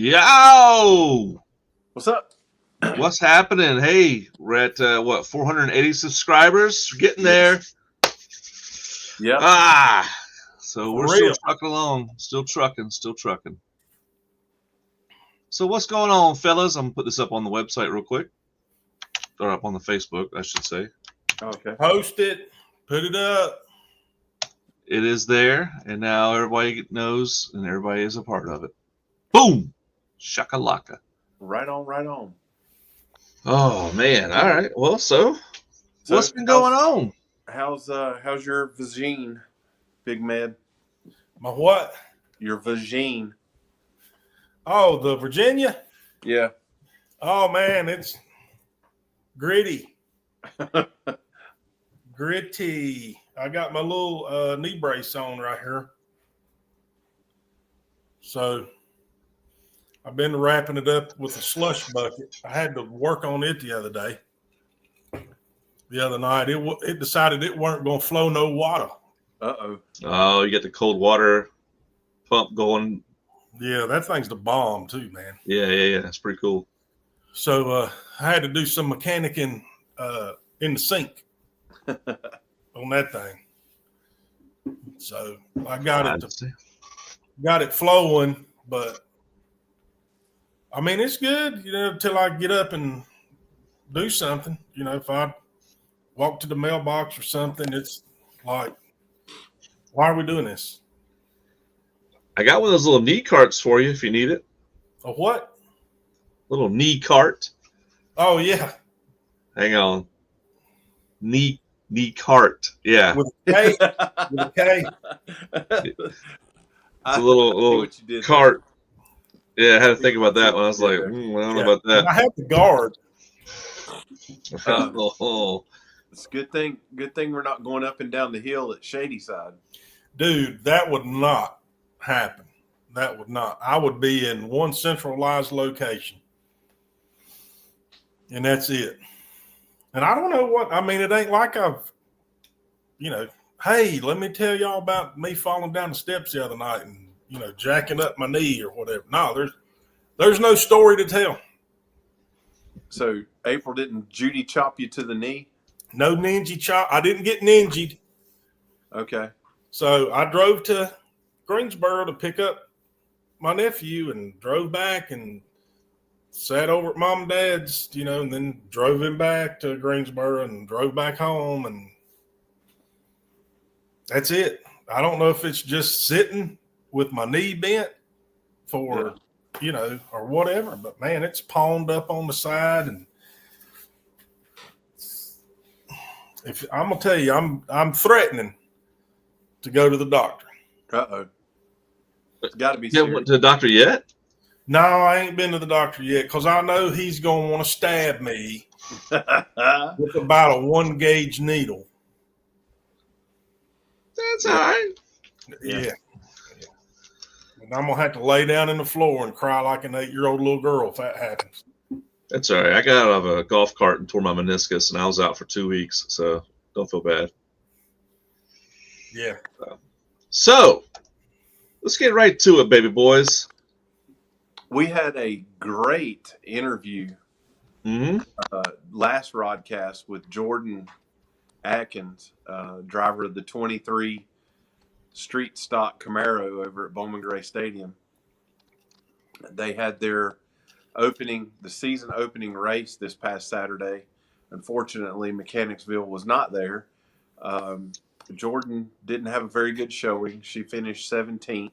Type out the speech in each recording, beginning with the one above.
Yo! What's up? What's happening? Hey, we're at 480 subscribers. We're getting there. Yeah. So we're still trucking along. Still trucking. So what's going on, fellas? I'm gonna put this up on the website real quick. Or up on the Facebook, I should say. Okay. Post it. Put it up. It is there, and now everybody knows, and everybody is a part of it. Boom! Shakalaka. Right on. Oh man! All right. Well, so what's been going on? How's your vagine, Big Med? My what? Your vagine. Oh, the Virginia? Yeah. Oh man, it's gritty. Gritty. I got my little knee brace on right here. So I've been wrapping it up with a slush bucket. I had to work on it the other night. It decided it weren't going to flow no water. Uh-oh. Oh, you get the cold water pump going. Yeah, that thing's the bomb too, man. Yeah. That's pretty cool. So I had to do some mechanic in the sink on that thing. So I got it flowing, but I mean, it's good, until I get up and do something. If I walk to the mailbox or something, it's like, why are we doing this? I got one of those little knee carts for you if you need it. A what? Little knee cart. Oh, yeah. Hang on. Knee cart. Yeah. With a K. With a K. It's a little cart. Yeah, I had to think about that one. I was like, I don't know about that. I have the guard. It's a good thing we're not going up and down the hill at Shady Side. Dude, that would not happen. That would not. I would be in one centralized location. And that's it. And I don't know what, I mean, it ain't like I've, hey, let me tell y'all about me falling down the steps the other night and, jacking up my knee or whatever. No, there's no story to tell. So April, didn't Judy chop you to the knee? No ninja chop. I didn't get ninjied. Okay. So I drove to Greensboro to pick up my nephew and drove back and sat over at mom and dad's, and then drove him back to Greensboro and drove back home. And that's it. I don't know if it's just sitting with my knee bent for, or whatever, but man, it's pawned up on the side. And if I'm going to tell you, I'm threatening to go to the doctor. Uh-oh. It's got to be You haven't went to the doctor yet? No, I ain't been to the doctor yet because I know he's going to want to stab me with about a 1-gauge needle. That's all right. Yeah. And I'm going to have to lay down in the floor and cry like an 8-year-old little girl if that happens. That's all right. I got out of a golf cart and tore my meniscus, and I was out for 2 weeks, so don't feel bad. Yeah. So let's get right to it, baby boys. We had a great interview last Rodcast with Jordan Atkins, driver of the 23 street stock Camaro over at Bowman Gray Stadium. They had their the season opening race this past Saturday. Unfortunately, Mechanicsville was not there. Jordan didn't have a very good showing. She finished 17th.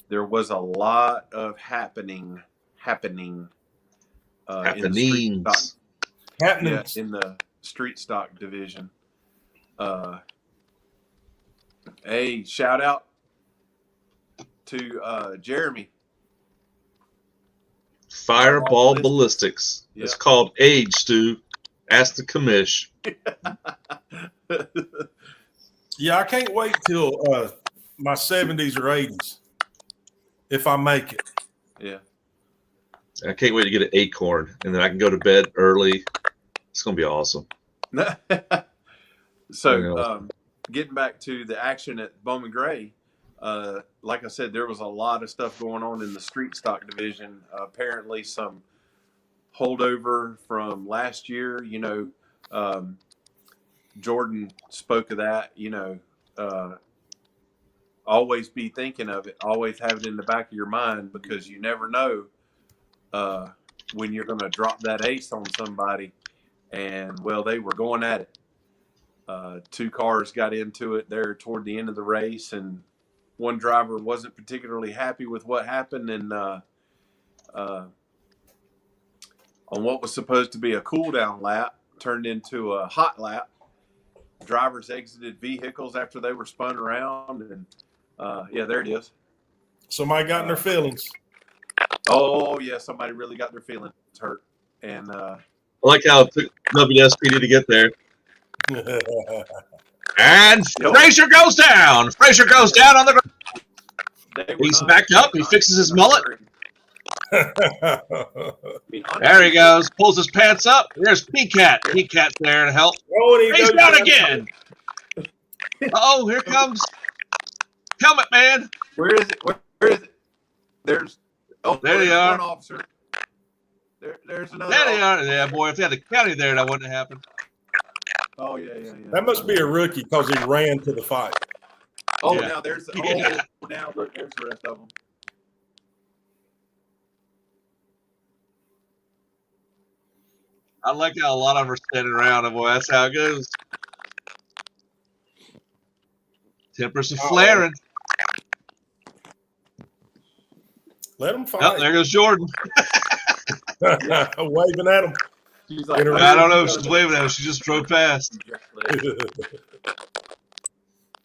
There was a lot of happenings in the street stock division. Hey, shout out to Jeremy. Fireball Ballistics. Yep. It's called age, Stu. Ask the commish. Yeah, I can't wait till my 70s or 80s if I make it. Yeah. I can't wait to get an acorn, and then I can go to bed early. It's going to be awesome. So, getting back to the action at Bowman Gray, like I said, there was a lot of stuff going on in the street stock division. Apparently, some holdover from last year. Jordan spoke of that. Always be thinking of it. Always have it in the back of your mind, because you never know when you're going to drop that ace on somebody. And, well, they were going at it. 2 cars got into it there toward the end of the race, and one driver wasn't particularly happy with what happened. And on what was supposed to be a cool down lap turned into a hot lap. Drivers exited vehicles after they were spun around, and yeah, there it is. Somebody got in their feelings. Oh yeah, somebody really got their feelings hurt. And I like how it took WSPD to get there. And Frazier goes down. Frazier goes down on the ground. He's backed up. He fixes his mullet. There he goes. Pulls his pants up. There's P-Cat. P-Cat's there to help. He's down again. Oh, here comes Helmet Man. Where is it? Where is it? There they are. One officer. There's another. There they are. Yeah, boy. If they had the county there, that wouldn't have happened. Oh yeah. That must be a rookie because he ran to the fight. Oh, yeah. Now there's now look, there's the rest of them. I like how a lot of them are standing around, and boy, that's how it goes. Tempers are flaring. Let him fight. Oh, there goes Jordan. Waving at him. She's like, I don't know if she's waving at him. She just drove past.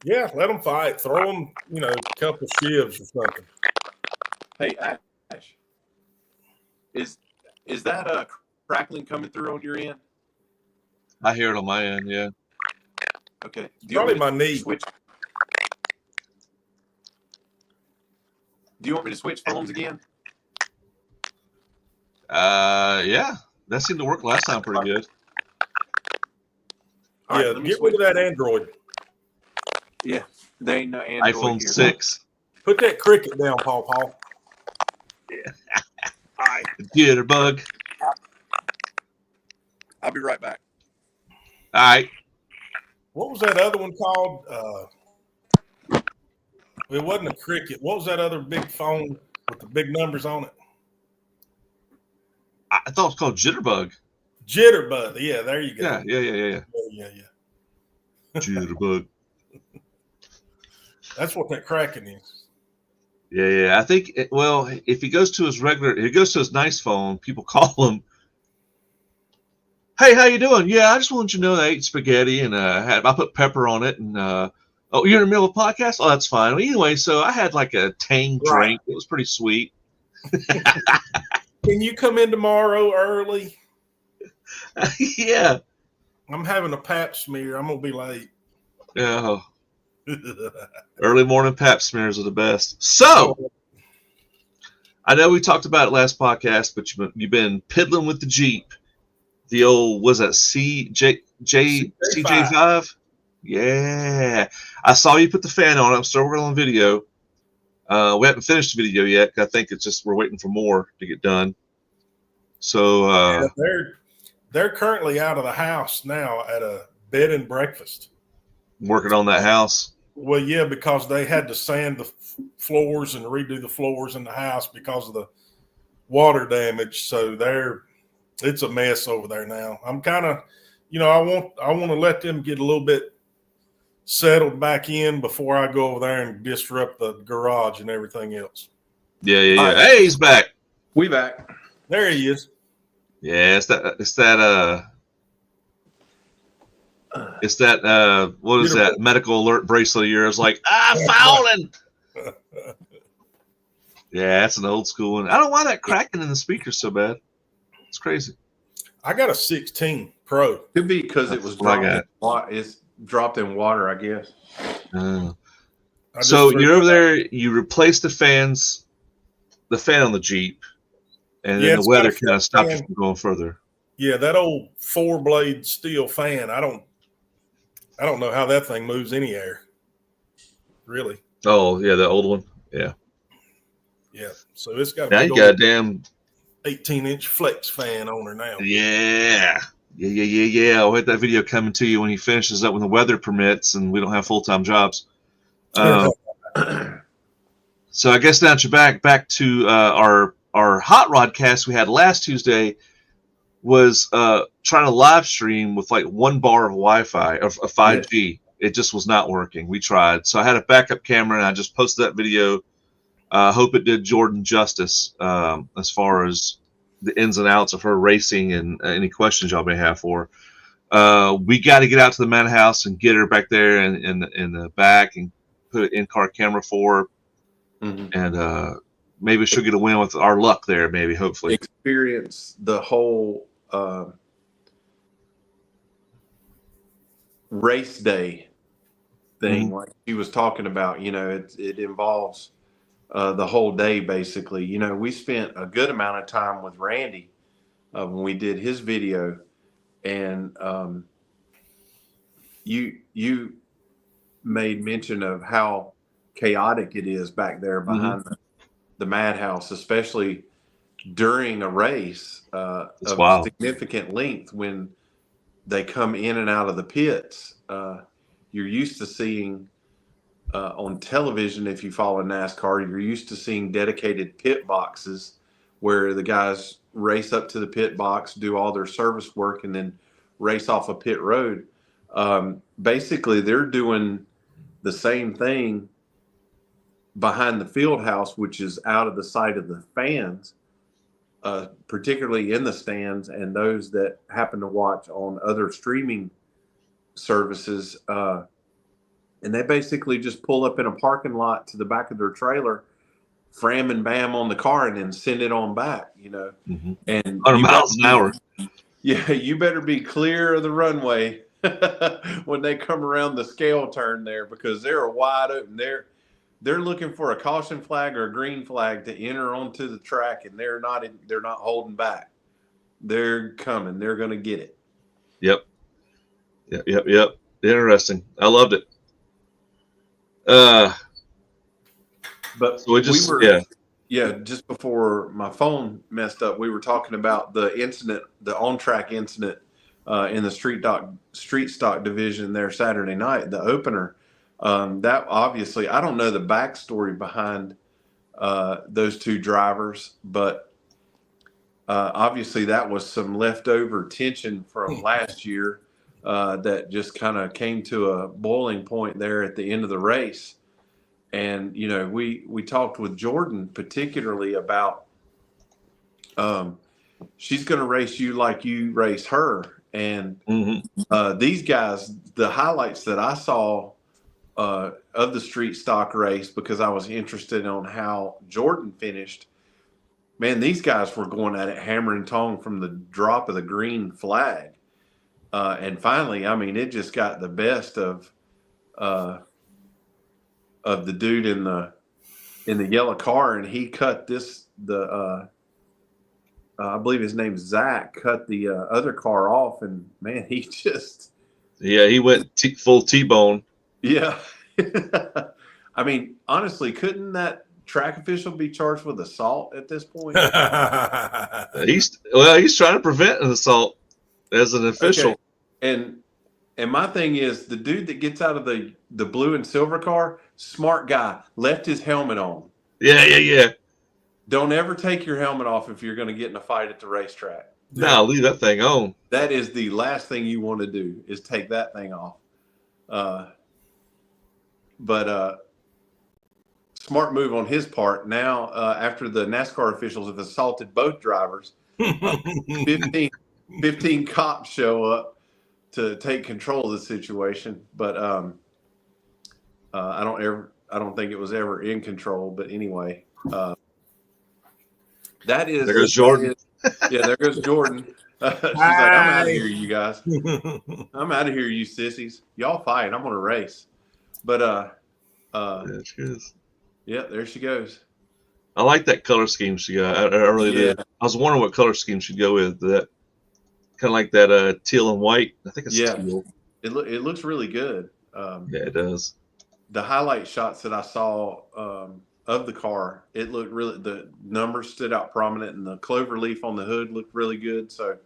Yeah, let them fight. Throw them, a couple shivs or something. Hey, Ash, is that a crackling coming through on your end? I hear it on my end, yeah. Okay. Probably my knee. Do you want me to switch phones again? Yeah. That seemed to work last time pretty good. All Yeah, right, get rid of that Android. Yeah, they ain't no Android iPhone here. 6. Put that cricket down, Paul. Yeah. All right. Jitterbug. I'll be right back. All right. What was that other one called? It wasn't a cricket. What was that other big phone with the big numbers on it? I thought it was called Jitterbug. Jitterbug. Yeah, there you go. Yeah. Jitterbug. That's what that cracking is. Yeah. I think, if he goes to his nice phone, people call him, hey, how you doing? Yeah, I just wanted you to know that I ate spaghetti and I put pepper on it. And oh, you're in the middle of a podcast? Oh, that's fine. Well, anyway, so I had like a Tang drink. It was pretty sweet. Can you come in tomorrow early? Yeah. I'm having a pap smear. I'm going to be late. Yeah. Early morning pap smears are the best. So, I know we talked about it last podcast, but you've been piddling with the Jeep. The old, was that CJ5? Yeah. I saw you put the fan on it. I'm still working on the video. We haven't finished the video yet. I think it's just we're waiting for more to get done. So they're currently out of the house now at a bed and breakfast. Working on that house. Well, yeah, because they had to sand the floors and redo the floors in the house because of the water damage. So it's a mess over there now. I'm kind of, I want to let them get a little bit settled back in before I go over there and disrupt the garage and everything else. Yeah. Hey, he's back. We back. There he is. Yeah, it's that what is that medical alert bracelet of yours? Like, fouling. Yeah, that's an old school one. I don't know why that cracking in the speakers so bad. It's crazy. I got a 16 Pro. Could be because it was dropped in water, I guess. So you're over there. You replaced the fan on the Jeep, and then the weather kind of stopped you from going further. Yeah, that old 4-blade steel fan. I don't know how that thing moves any air. Really. Oh yeah, the old one. Yeah. Yeah. So it's got a Now big you got a old damn 18-inch flex fan on her now. yeah. I'll hit that video coming to you when he finishes up when the weather permits and we don't have full-time jobs. So I guess down your back to our Hot Rodcast we had last Tuesday was trying to live stream with like 1 bar of Wi-Fi of 5G. It just was not working. We tried. So I had a backup camera and I just posted that video. Hope it did Jordan justice as far as the ins and outs of her racing and any questions y'all may have for her. We got to get out to the Manor House and get her back there in the back and put an in-car camera for her. And maybe she'll get a win with our luck there, maybe, hopefully. Experience the whole race day thing like he was talking about. You know, it involves the whole day, basically. You know, we spent a good amount of time with Randy when we did his video. And you made mention of how chaotic it is back there behind the madhouse, especially during a race of significant length when they come in and out of the pits. You're used to seeing on television, if you follow NASCAR, you're used to seeing dedicated pit boxes where the guys race up to the pit box, do all their service work, and then race off a pit road. Basically, they're doing the same thing behind the field house, which is out of the sight of the fans, particularly in the stands and those that happen to watch on other streaming services. And they basically just pull up in a parking lot to the back of their trailer, fram and bam on the car, and then send it on back, you know. And 100 miles an hour. Yeah, you better be clear of the runway when they come around the scale turn there, because they're wide open. They're looking for a caution flag or a green flag to enter onto the track, and they're not holding back. They're coming. They're going to get it. Yep. Interesting. I loved it. But so just before my phone messed up, we were talking about the incident, the on-track incident in the street stock division there Saturday night, the opener. That obviously, I don't know the backstory behind those two drivers, but obviously that was some leftover tension from last year that just kind of came to a boiling point there at the end of the race. And, you know, we talked with Jordan particularly about she's going to race you like you race her. And these guys, the highlights that I saw of the street stock race, because I was interested on how Jordan finished, man, these guys were going at it hammer and tong from the drop of the green flag. And finally, I mean, it just got the best of the dude in the yellow car, and he cut I believe his name's Zach, cut the other car off, and man, he went full T-bone. Yeah. I mean, honestly, couldn't that track official be charged with assault at this point? He's trying to prevent an assault as an official. Okay. And my thing is, the dude that gets out of the blue and silver car, smart guy, left his helmet on. Yeah. Don't ever take your helmet off if you're going to get in a fight at the racetrack. No, leave that thing on. That is the last thing you want to do, is take that thing off. But smart move on his part. Now, after the NASCAR officials have assaulted both drivers, 15 cops show up to take control of the situation. But I don't think it was ever in control. But anyway, that is. There goes Jordan. There goes Jordan. She's like, I'm out of here, you guys. I'm out of here, you sissies. Y'all fight. I'm gonna race. But there she is. Yeah, there she goes. I like that color scheme she got. I really did. I was wondering what color scheme she'd go with. That kind of like that teal and white. I think it's teal. It looks really good. Yeah, it does. the highlight shots that I saw of the car, it looked really, the numbers stood out prominent, and the clover leaf on the hood looked really good. So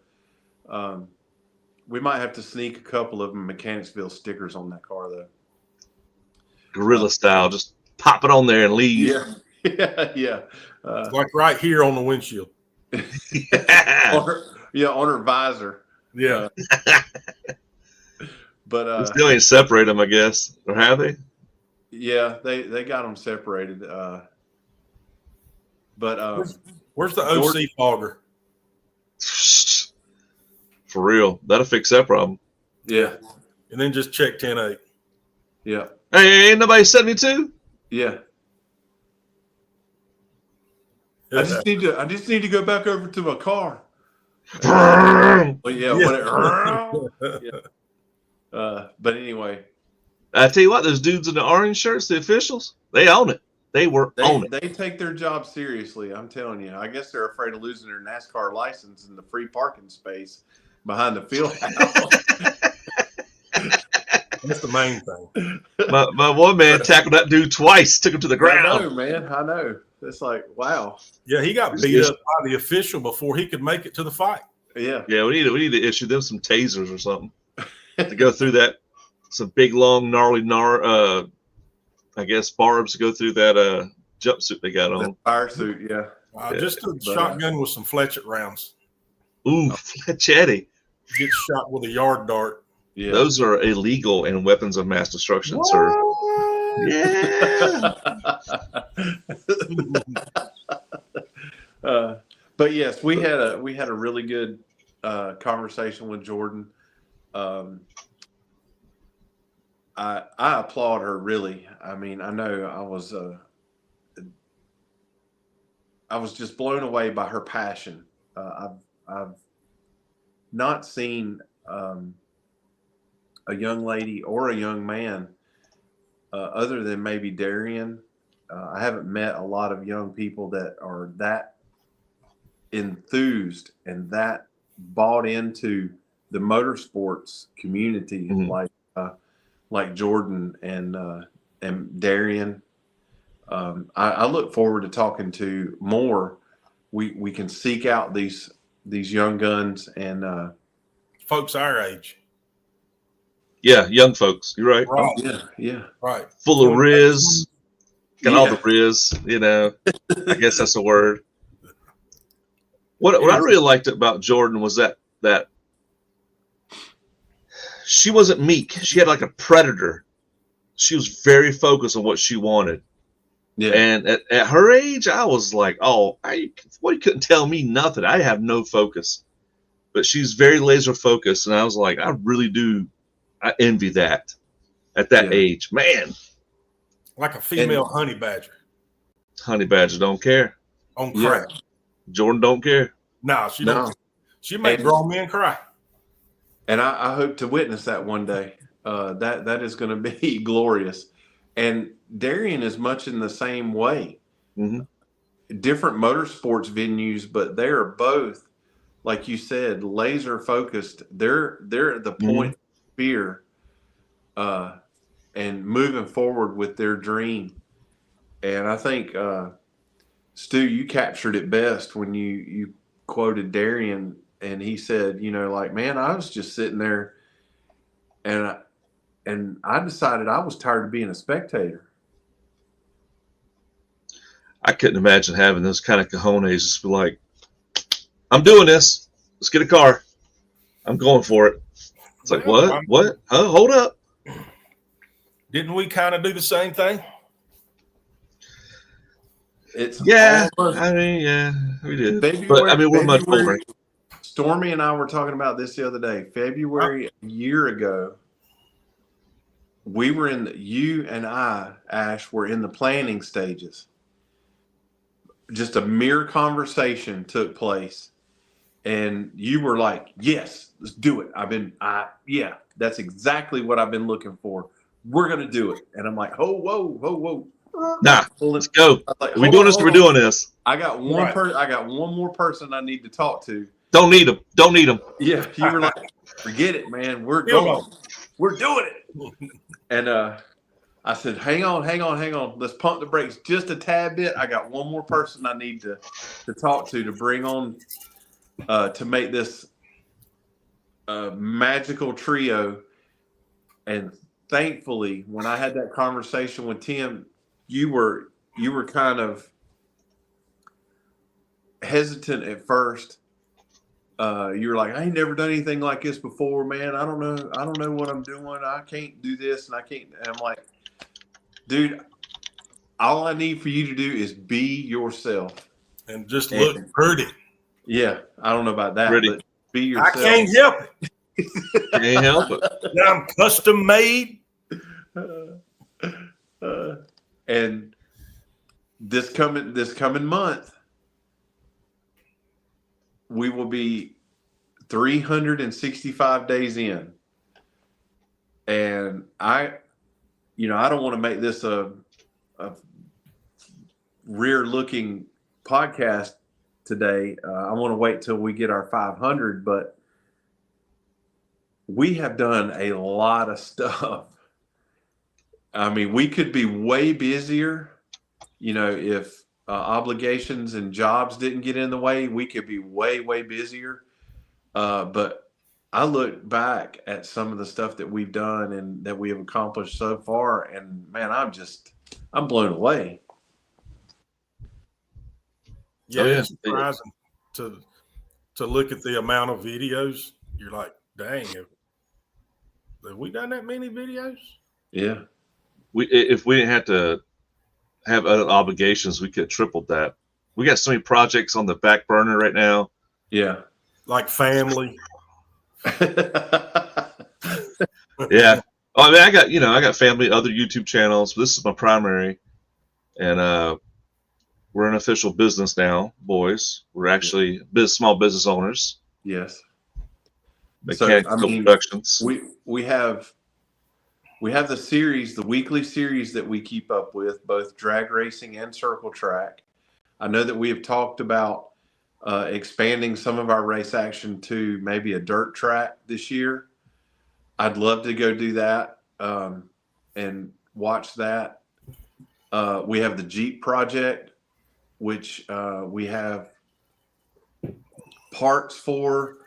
we might have to sneak a couple of Mechanicsville stickers on that car, though. Guerrilla style, just pop it on there and leave. Yeah, yeah. It's like right here on the windshield. On her visor. Yeah. But still ain't separate them, I guess, or have they? Yeah, they got them separated. But where's the OC fogger? For real, that'll fix that problem. Yeah, and then just check 10.8. Yeah. Hey, ain't nobody 72? Yeah. I just need to go back over to my car. Well, yeah. But anyway, I tell you what, those dudes in the orange shirts, the officials, they own it. They own it. They take their job seriously. I'm telling you. I guess they're afraid of losing their NASCAR license in the free parking space behind the field house. That's the main thing. My one man tackled that dude twice, took him to the ground. I know, man. I know. It's like, wow. Yeah, he got beat up by the official before he could make it to the fight. Yeah. Yeah, we need to issue them some tasers or something to go through that. Some big, long, gnarly, I guess barbs to go through that jumpsuit they got on. Fire suit, yeah. Just a shotgun with some fletchet rounds. Ooh, fletchetti. Get shot with a yard dart. Yeah. Those are illegal and weapons of mass destruction, what? Sir. Yeah. But yes, we had a really good conversation with Jordan. I applaud her, really. I mean, I know I was just blown away by her passion. I've not seen a young lady or a young man other than maybe Darian. I haven't met a lot of young people that are that enthused and that bought into the motorsports community, like Jordan and Darian. I look forward to talking to more. We can seek out these young guns and folks our age. Yeah, young folks. You're right. Right. Yeah. Right. Full of riz. Got all the riz, I guess that's a word. What I really liked about Jordan was that she wasn't meek. She had like a predator. She was very focused on what she wanted. Yeah. And at her age, I was like, you couldn't tell me nothing. I have no focus. But she's very laser focused, and I was like, I envy that at that age. Man. Like a female honey badger. Honey badger don't care. On crack. Yeah. Jordan don't care. No, she don't. She make grown men cry. And I hope to witness that one day. That is going to be glorious. And Darian is much in the same way. Mm-hmm. Different motorsports venues, but they are both, like you said, laser focused. They're at the point of fear and moving forward with their dream. And I think, Stu, you captured it best when you quoted Darian, and he said, man, I was just sitting there and I decided I was tired of being a spectator. I couldn't imagine having those kind of cojones. Just be like, I'm doing this. Let's get a car. I'm going for it. It's like, what? What? Oh, hold up. Didn't we kind of do the same thing? We did. February, we're much older. Stormy and I were talking about this the other day. February a year ago, we were you and I, Ash, were in the planning stages. Just a mere conversation took place. And you were like, yes, let's do it. That's exactly what I've been looking for. We're going to do it. And I'm like, whoa. Nah, let's go. Like, we're doing this. We're doing this. I got one person. I got one more person I need to talk to. Don't need them. Yeah, you were like, forget it, man. We're going. We're doing it. And I said, hang on. Let's pump the brakes just a tad bit. I got one more person I need to talk to bring on to make this magical trio. And thankfully, when I had that conversation with Tim, you were kind of hesitant at first. You were like, I ain't never done anything like this before, man. I don't know what I'm doing. I can't do this and I can't. And I'm like, dude, all I need for you to do is be yourself. And just look pretty. Yeah, I don't know about that, Pretty. but be yourself. I can't help it. Can't help it. I'm custom made. And this coming month, we will be 365 days in. And I don't want to make this a rear-looking podcast today. I want to wait till we get our 500, but we have done a lot of stuff. I mean, we could be way busier, if obligations and jobs didn't get in the way, we could be way, way busier. But I look back at some of the stuff that we've done and that we have accomplished so far, and man, I'm blown away. Yeah, it's surprising to look at the amount of videos. You're like, dang, have we done that many videos? Yeah. If we didn't have to have other obligations, we could have tripled that. We got so many projects on the back burner right now. Yeah. Like family. Yeah. Oh, I mean, I got family, other YouTube channels, but this is my primary. And we're an official business now, boys. We're actually small business owners. Yes. Mechanicsville Productions. We have the series, the weekly series that we keep up with, both drag racing and circle track. I know that we have talked about expanding some of our race action to maybe a dirt track this year. I'd love to go do that and watch that. We have the Jeep project, which we have parts for,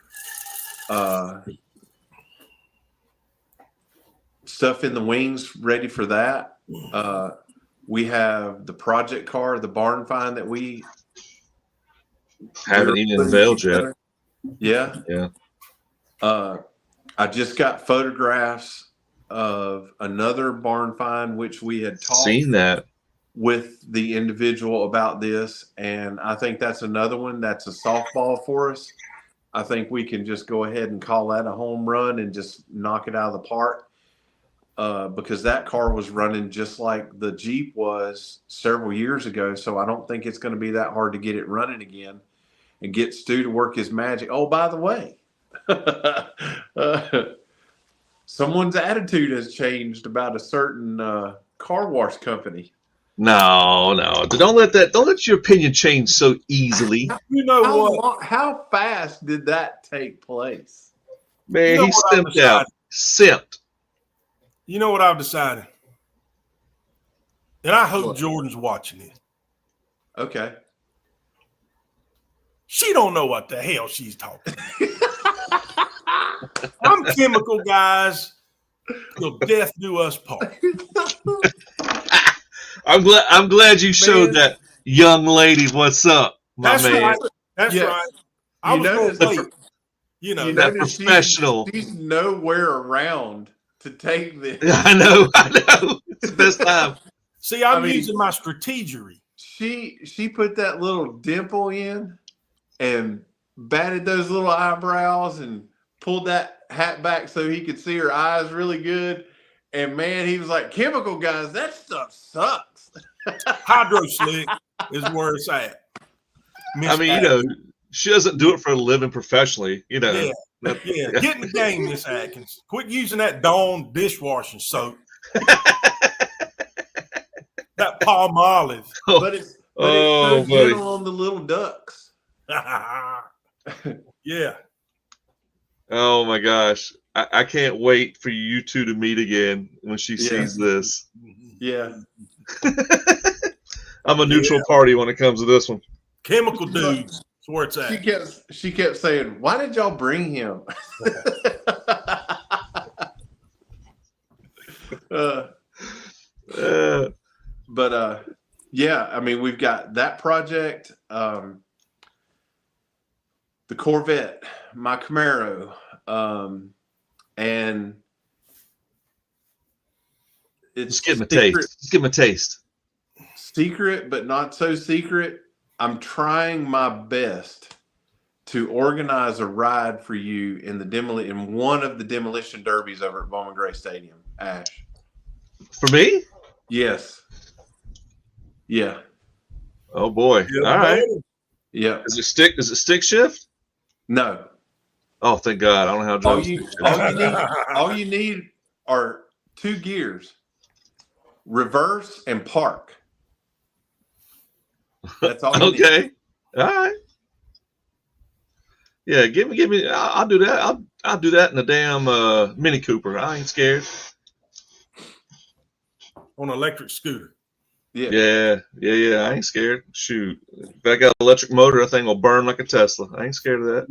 stuff in the wings ready for that. We have the project car, the barn find that we haven't even unveiled yet. Yeah. Yeah. I just got photographs of another barn find, which we had seen that with the individual about this. And I think that's another one that's a softball for us. I think we can just go ahead and call that a home run and just knock it out of the park. Because that car was running just like the Jeep was several years ago. So I don't think it's going to be that hard to get it running again and get Stu to work his magic. Oh, by the way, someone's attitude has changed about a certain car wash company. No. Don't let your opinion change so easily. You know what? How fast did that take place? Man, he simped out. Simped. You know what I've decided? And I hope Jordan's watching it. Okay. She don't know what the hell she's talking about. I'm chemical, guys. Till death do us part. I'm glad you showed that young lady what's up, my man. Right. That's right. I was going to wait. That professional. She's nowhere around to take this. I know. It's the best time. See, I'm using my strategery. She put that little dimple in and batted those little eyebrows and pulled that hat back so he could see her eyes really good. And man, he was like, chemical guys, that stuff sucks. Hydro slick is where it's at. I mean, she doesn't do it for a living professionally, Yeah. Get in the game, Miss Atkins. Quit using that Dawn dishwashing soap. That palm olive. But it's so gentle on the little ducks. Yeah. Oh my gosh. I can't wait for you two to meet again when she sees this. Yeah. I'm a neutral party when it comes to this one. Chemical dudes. That's where it's at. She kept saying, "Why did y'all bring him?" Yeah, I mean, we've got that project, the Corvette, my Camaro, and it's Just give him a taste. Just give him a taste. Secret, but not so secret. I'm trying my best to organize a ride for you in one of the demolition derbies over at Bowman Gray Stadium. Ash. For me? Yes. Yeah. Oh boy. Yeah, all right. Yeah. Does it stick shift? No. Oh, thank God. I don't know how to drive. All you need are 2 gears. Reverse and park. That's all you Okay. need. All right. Yeah, give me. I'll do that. I'll do that in a damn Mini Cooper. I ain't scared. On an electric scooter. Yeah. I ain't scared. Shoot, if I got an electric motor, that thing will burn like a Tesla. I ain't scared of that.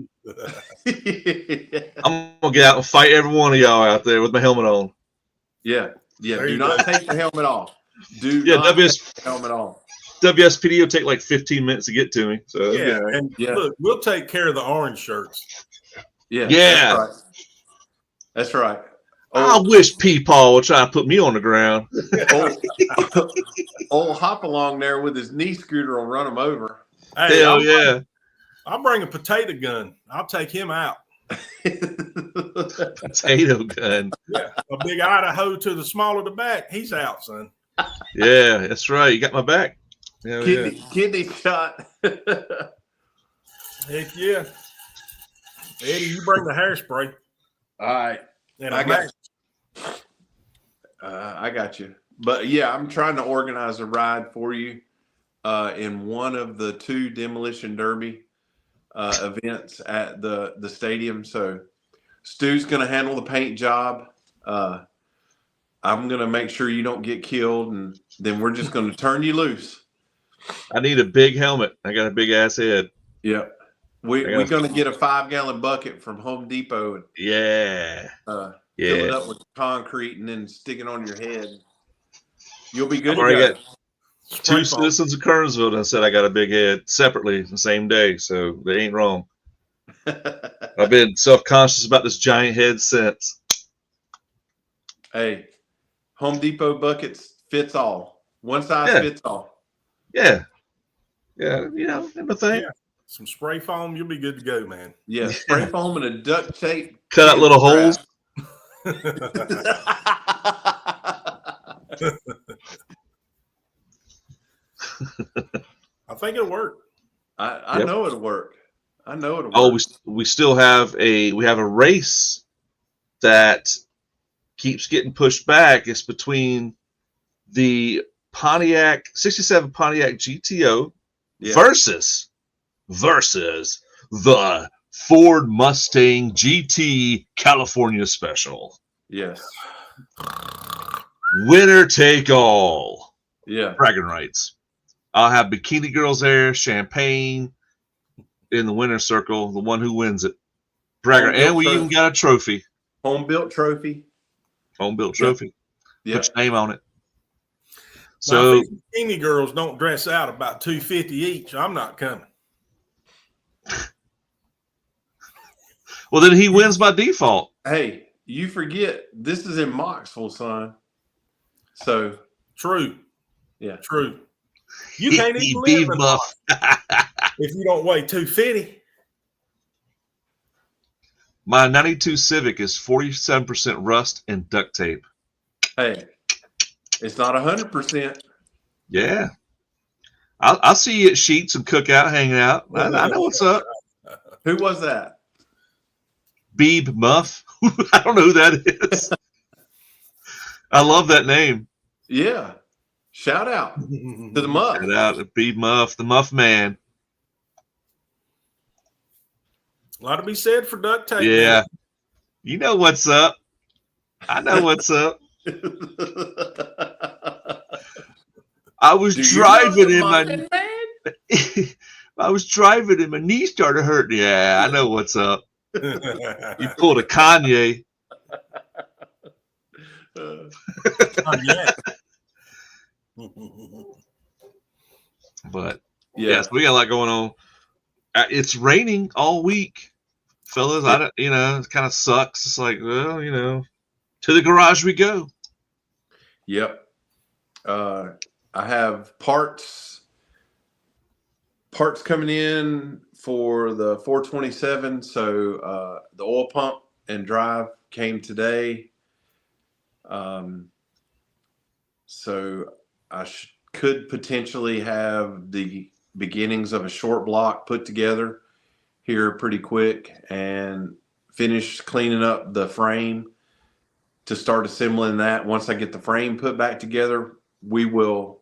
I'm gonna get out and fight every one of y'all out there with my helmet on. Yeah. Do not take the helmet off. Take the helmet off. WSPD will take like 15 minutes to get to me. So look, we'll take care of the orange shirts. Yeah. That's right. I wish P-Paul would try to put me on the ground. Old Hop along there with his knee scooter will run him over. Hey, Hell I'll bring a potato gun. I'll take him out. Potato gun. Yeah, a big Idaho to the small of the back. He's out, son. Yeah, that's right. You got my back. Kidney shot. Heck yeah. Eddie, you bring the hairspray. All right. And I got you. But yeah, I'm trying to organize a ride for you in one of the 2 demolition derby events at the stadium. So Stu's going to handle the paint job. I'm going to make sure you don't get killed, and then we're just going to turn you loose. I need a big helmet. I got a big ass head. Yeah. We're going to get a 5-gallon bucket from Home Depot and fill it up with concrete and then stick it on your head. You'll be good to go. Got 2 citizens of Kernersville that said I got a big head separately the same day, so they ain't wrong. I've been self-conscious about this giant head since. Hey, Home Depot buckets fits all. One size fits all. Yeah, everything. Yeah. Some spray foam, you'll be good to go, man. Yeah, spray foam and a duct tape. Cut out little holes. I think it'll work. I know it'll work. I know it'll work. Oh, we still have a race that keeps getting pushed back. It's between the Pontiac 67 Pontiac GTO versus the Ford Mustang GT California Special. Yes. Winner take all. Yeah. Bragging rights. I'll have bikini girls there, champagne in the winner's circle, the one who wins it. Bragger. And we even got a trophy. Home built trophy. Home built trophy. Yep. Put your name on it. So if bikini girls don't dress out about $250 each, I'm not coming. Well, then he wins by default. Hey, you forget this is in Moxville, son. So true. Yeah. True. You can't even live in Moxville if you don't weigh 250. My 92 Civic is 47% rust and duct tape. Hey, it's not 100%. Yeah. I'll see you at Sheets and Cookout hanging out. I know what's up. Who was that? Beeb Muff. I don't know who that is. I love that name. Yeah. Shout out to the Muff. Shout out to Beeb Muff, the Muff Man. A lot to be said for duct tape. Yeah. Man. You know what's up. I know what's up. I was driving in man? I was driving and my knee started hurting. Yeah, I know what's up. You pulled a Kanye. But yes, we got a lot going on. It's raining all week, fellas. It kind of sucks. It's like, well, to the garage we go. Yep. I have parts coming in for the 427. So the oil pump and drive came today. So I could potentially have the beginnings of a short block put together here pretty quick and finish cleaning up the frame to start assembling that. Once I get the frame put back together, we will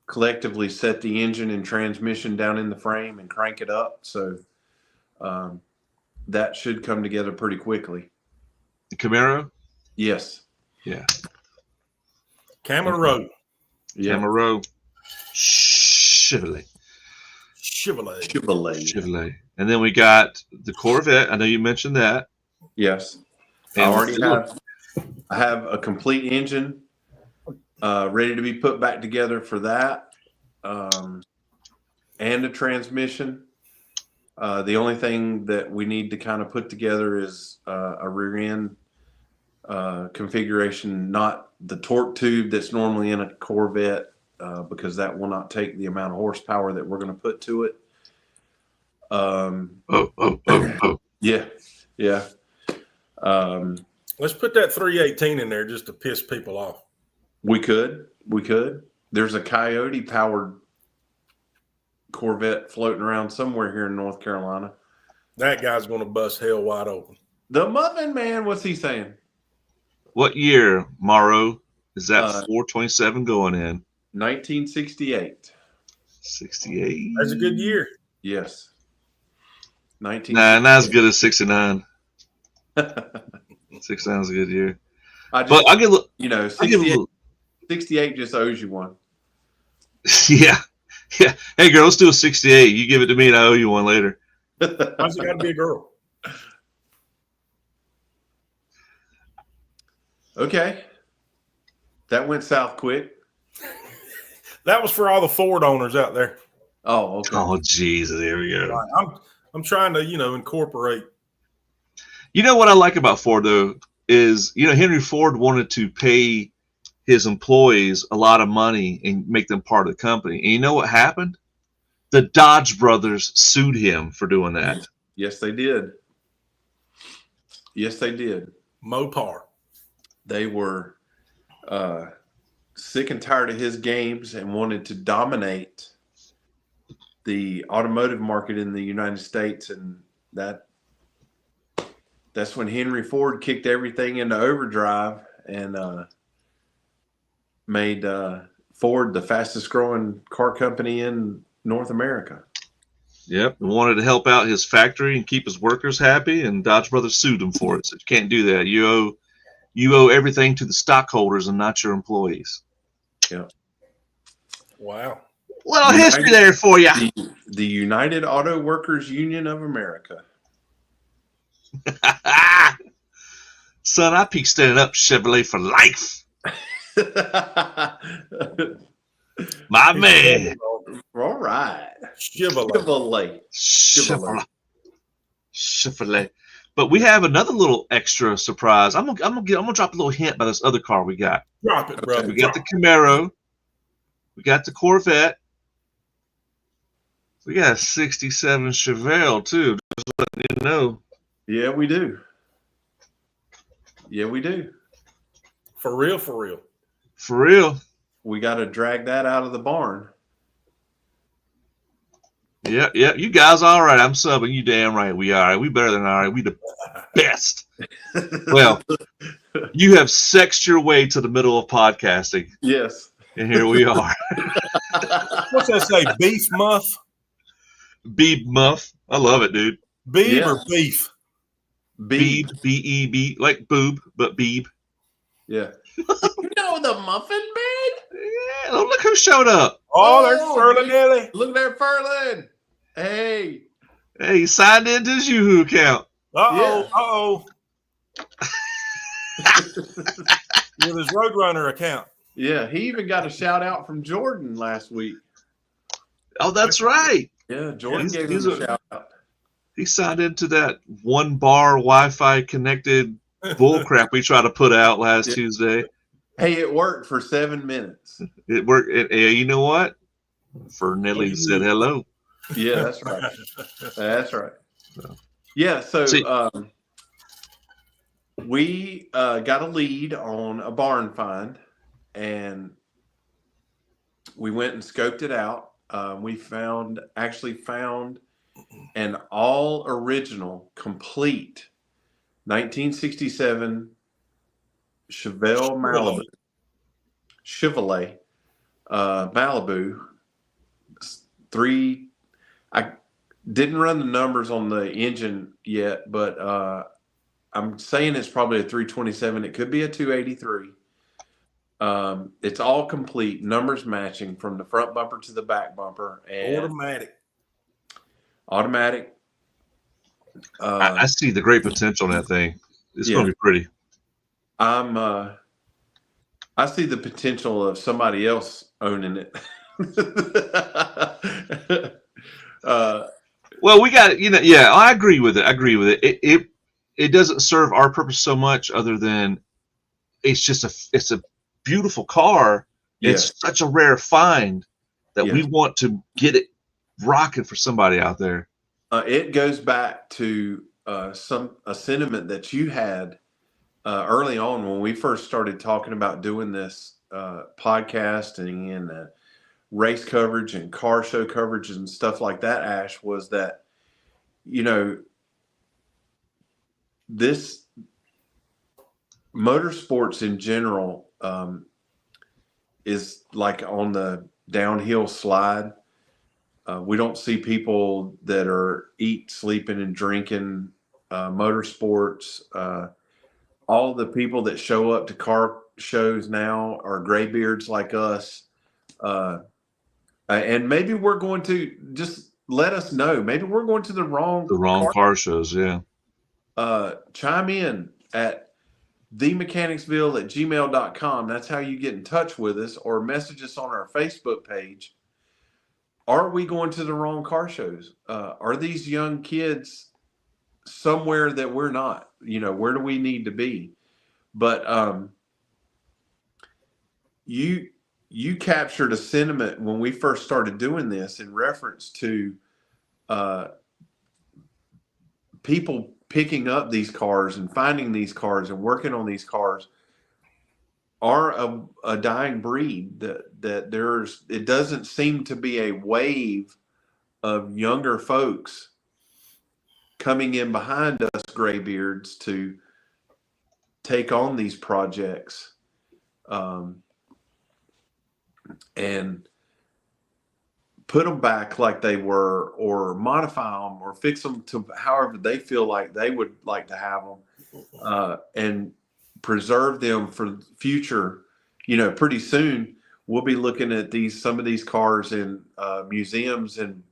collectively set the engine and transmission down in the frame and crank it up. So that should come together pretty quickly. The Camaro? Yes. Yeah. Camaro. Yeah. Camaro. Chevrolet. And then we got the Corvette. I know you mentioned that. Yes. I have a complete engine ready to be put back together for that, and a transmission. The only thing that we need to kind of put together is a rear end configuration, not the torque tube that's normally in a Corvette, because that will not take the amount of horsepower that we're going to put to it. Yeah. Let's put that 318 in there just to piss people off. We could. There's a Coyote powered Corvette floating around somewhere here in North Carolina. That guy's going to bust hell wide open. The Muffin Man, what's he saying? What year, Morrow, is that 427 going in? 1968. 68. That's a good year. Yes. Not as good as 69. 69 is a good year. But I get, 68 just owes you one. Yeah. Hey, girl, let's do a 68. You give it to me, and I owe you one later. Why's it got to be a girl? Okay. That went south quick. That was for all the Ford owners out there. Oh, okay. Oh, Jesus, here we go. I'm trying to, incorporate. You know what I like about Ford, though, is, Henry Ford wanted to pay his employees a lot of money and make them part of the company. And you know what happened? The Dodge brothers sued him for doing that. Yes, they did. Mopar. They were sick and tired of his games and wanted to dominate the automotive market in the United States, and that's when Henry Ford kicked everything into overdrive and made Ford the fastest growing car company in North America. Yep, and wanted to help out his factory and keep his workers happy, and Dodge Brothers sued him for it. So you can't do that. You owe everything to the stockholders and not your employees. Yeah. Wow. Little history there for you. The United Auto Workers Union of America. Son, I peak standing up Chevrolet for life. My man. All right. Chevrolet. But we have another little extra surprise. I'm gonna drop a little hint by this other car we got. Drop it, brother. We got the Camaro. We got the Corvette. We got a 67 Chevelle too. Just letting you know. Yeah, we do. For real. For real. We got to drag that out of the barn. Yeah. You guys all right. I'm subbing. You damn right. We are. We better than all right. We the best. Well, you have sexed your way to the middle of podcasting. Yes. And here we are. What's that say? Beef muff? Beeb muff. I love it, dude. Beeb or beef? Beeb. B-E-B. Like boob, but beeb. Yeah. You know the Muffin Man? Yeah, look who showed up. Oh, there's Furlan Nelly. Look there, Furlan. Hey. Hey, he signed into his Yahoo account. Uh-oh. With his Roadrunner account. Yeah, he even got a shout out from Jordan last week. Oh, that's right. Yeah, Jordan gave him a shout out. He signed into that one bar Wi-Fi connected bullcrap we tried to put out last Tuesday. Hey, it worked for 7 minutes. It worked. You know what? Nelly said hello. Yeah, that's right. That's right. Yeah, so we got a lead on a barn find, and we went and scoped it out. We actually found an all original, complete 1967 Chevrolet Malibu. I didn't run the numbers on the engine yet, but I'm saying it's probably a 327. It could be a 283. It's all complete, numbers matching from the front bumper to the back bumper, and automatic. I see the great potential in that thing. It's going to be pretty. I see the potential of somebody else owning it. Well, we got I agree with it. It doesn't serve our purpose so much, other than it's a beautiful car. It's such a rare find that we want to get it rocking for somebody out there. It goes back to a sentiment that you had early on when we first started talking about doing this podcasting and race coverage and car show coverage and stuff like that. Ash, was that this motorsports in general is like on the downhill slide. We don't see people that are sleeping and drinking motorsports. All the people that show up to car shows now are graybeards like us. And maybe we're going to just let us know. Maybe we're going to the wrong car shows. Yeah. Chime in at theMechanicsville@gmail.com. That's how you get in touch with us, or message us on our Facebook page. Are we going to the wrong car shows? Are these young kids somewhere that we're not? Where do we need to be? But you captured a sentiment when we first started doing this in reference to people picking up these cars and finding these cars and working on these cars are a dying breed. That it doesn't seem to be a wave of younger folks coming in behind us graybeards to take on these projects and put them back like they were, or modify them, or fix them to however they feel like they would like to have them, and preserve them for future. Pretty soon we'll be looking at some of these cars in museums and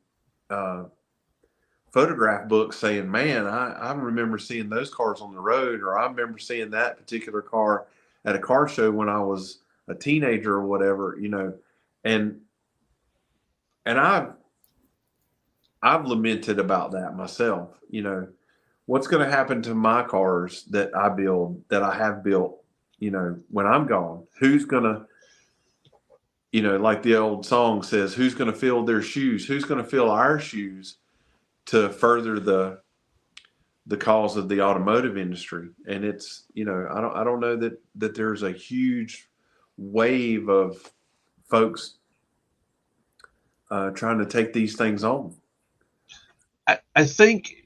photograph books saying, man, I remember seeing those cars on the road, or I remember seeing that particular car at a car show when I was a teenager or whatever, and I've lamented about that myself. What's going to happen to my cars that I build, that I have built, when I'm gone? Who's going to, like the old song says, who's going to fill their shoes? Who's going to fill our shoes to further the cause of the automotive industry? And it's, I don't know that there's a huge wave of folks trying to take these things on. I think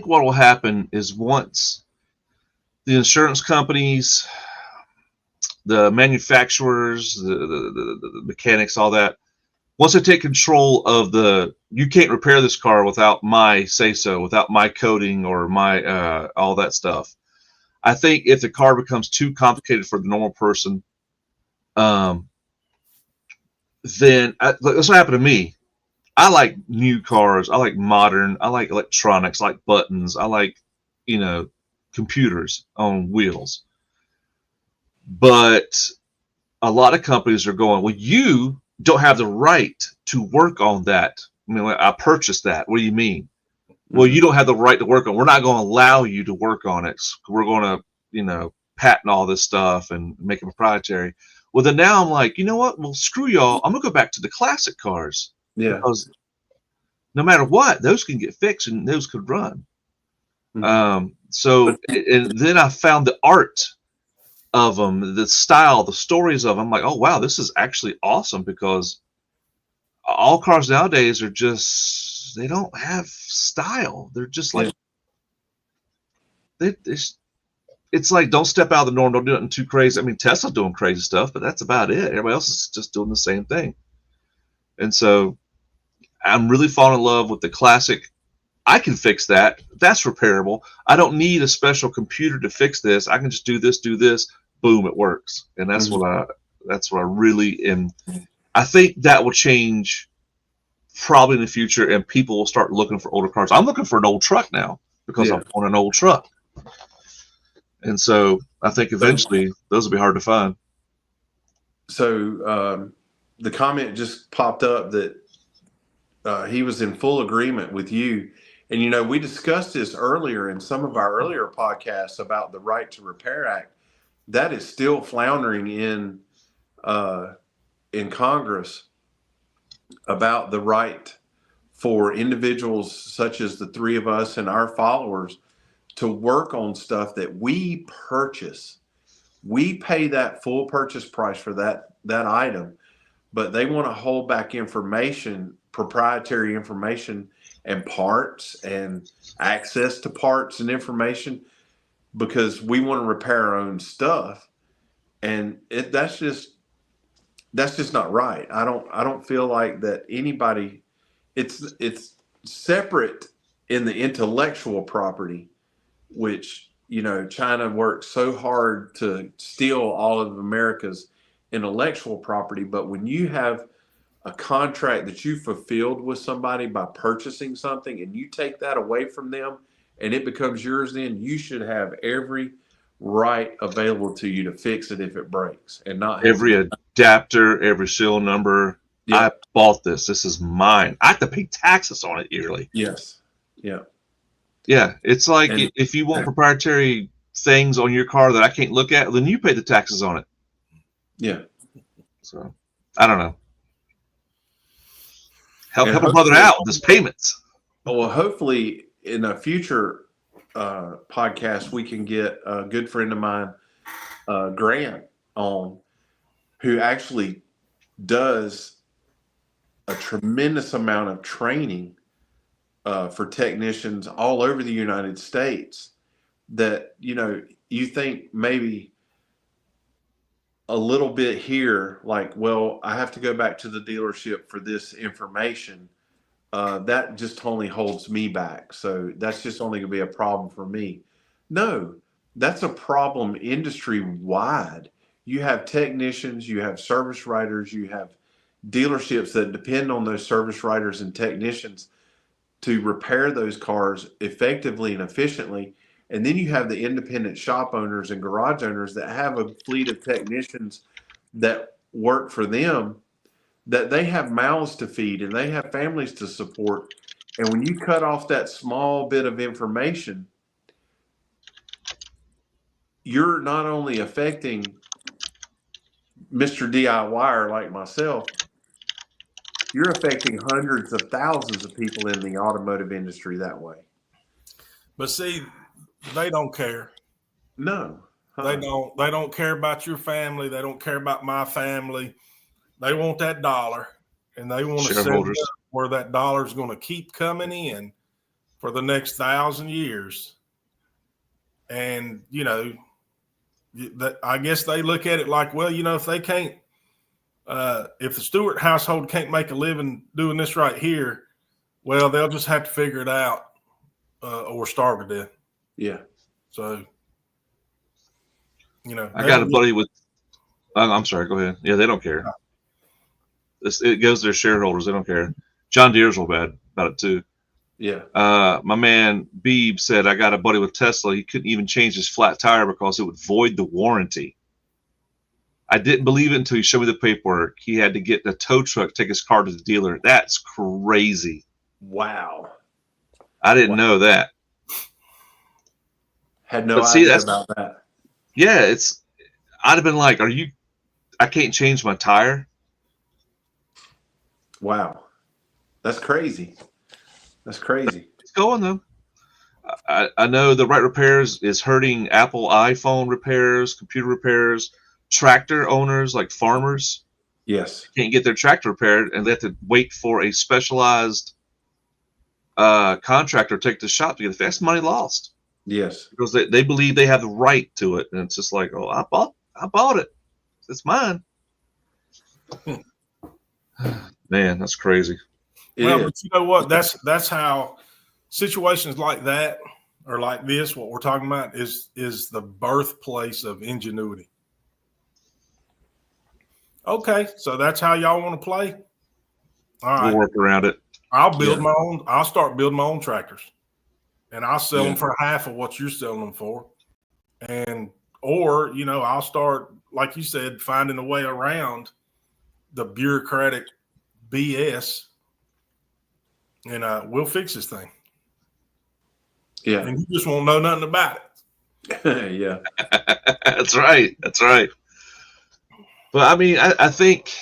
what will happen is, once the insurance companies, the manufacturers, the mechanics, all that, once they take control of you can't repair this car without my say so, without my coding or my all that stuff. I think if the car becomes too complicated for the normal person, then that's what happened to me. I like new cars. I like modern. I like electronics. I like buttons. I like, computers on wheels. But a lot of companies are going, well, you don't have the right to work on that. I mean, I purchased that. What do you mean? Well, you don't have the right to work on it. We're not going to allow you to work on it. We're going to, patent all this stuff and make it proprietary. Well, then now I'm like, you know what? Well, screw y'all. I'm going to go back to the classic cars. Yeah. Because no matter what, those can get fixed and those could run. And then I found the art of them, the style, the stories of them. I'm like, oh, wow, this is actually awesome, because all cars nowadays are just, they don't have style. They're just like, it's like, don't step out of the norm. Don't do nothing too crazy. I mean, Tesla's doing crazy stuff, but that's about it. Everybody else is just doing the same thing. And so I'm really falling in love with the classic. I can fix that. That's repairable. I don't need a special computer to fix this. I can just do this, boom, it works. And that's what I really am. I think that will change probably in the future, and people will start looking for older cars. I'm looking for an old truck now because I'm on an old truck. And so I think eventually those will be hard to find. So the comment just popped up that he was in full agreement with you. And, we discussed this earlier in some of our earlier podcasts about the Right to Repair Act. That is still floundering in Congress, about the right for individuals such as the three of us and our followers to work on stuff that we purchase. We pay that full purchase price for that item, but they want to hold back information, proprietary information and parts and access to parts and information, because we want to repair our own stuff. And that's just not right. I don't feel like that anybody, it's separate in the intellectual property, which, China worked so hard to steal all of America's intellectual property. But when you have a contract that you fulfilled with somebody by purchasing something, and you take that away from them and it becomes yours, then you should have every right available to you to fix it if it breaks, and not every adapter, every serial number. I bought this. This is mine. I have to pay taxes on it yearly. Yes. Yeah. Yeah. It's like, if you want proprietary things on your car that I can't look at, then you pay the taxes on it. Yeah. So I don't know. Help a brother out with his payments. Well, hopefully in a future podcast, we can get a good friend of mine, Grant, on, who actually does a tremendous amount of training for technicians all over the United States, that, you think maybe a little bit here, like, well, I have to go back to the dealership for this information. That just only holds me back. So that's just only going to be a problem for me. No, that's a problem industry wide. You have technicians, you have service writers, you have dealerships that depend on those service writers and technicians to repair those cars effectively and efficiently. And then you have the independent shop owners and garage owners that have a fleet of technicians that work for them, that they have mouths to feed and they have families to support. And when you cut off that small bit of information, you're not only affecting Mr. DIYer like myself, you're affecting hundreds of thousands of people in the automotive industry that way. But see, they don't care. No. They don't care about your family. They don't care about my family. They want that dollar, and they want to set it up where that dollar is going to keep coming in for the next 1,000 years. And, I guess they look at it like, well, if they can't, if the Stewart household can't make a living doing this right here, well, they'll just have to figure it out or starve to death. Yeah. So I got a buddy with. I'm sorry. Go ahead. Yeah, they don't care. It goes to their shareholders. They don't care. John Deere's real bad about it too. Yeah. My man Beeb said, I got a buddy with Tesla. He couldn't even change his flat tire because it would void the warranty. I didn't believe it until he showed me the paperwork. He had to get a tow truck, take his car to the dealer. That's crazy. Wow. I didn't know that. Had no idea about that. Yeah, I'd have been like, I can't change my tire. Wow. That's crazy. That's crazy. It's going though. I know the Right Repairs is hurting Apple iPhone repairs, computer repairs, tractor owners like farmers. Yes. Can't get their tractor repaired and they have to wait for a specialized contractor to take to the shop to get it. That's money lost. Yes. Because they believe they have the right to it. And it's just like, oh, I bought it. It's mine. Man, that's crazy. But you know what? That's how situations like that or like this, what we're talking about, is the birthplace of ingenuity. Okay, so that's how y'all want to play. All right, we'll work around it. I'll build my own. I'll start building my own tractors, and I'll sell them for half of what you're selling them for, or I'll start, like you said, finding a way around the bureaucratic BS, and we'll fix this thing. Yeah, and you just won't know nothing about it. Yeah, that's right. That's right. But I mean, I think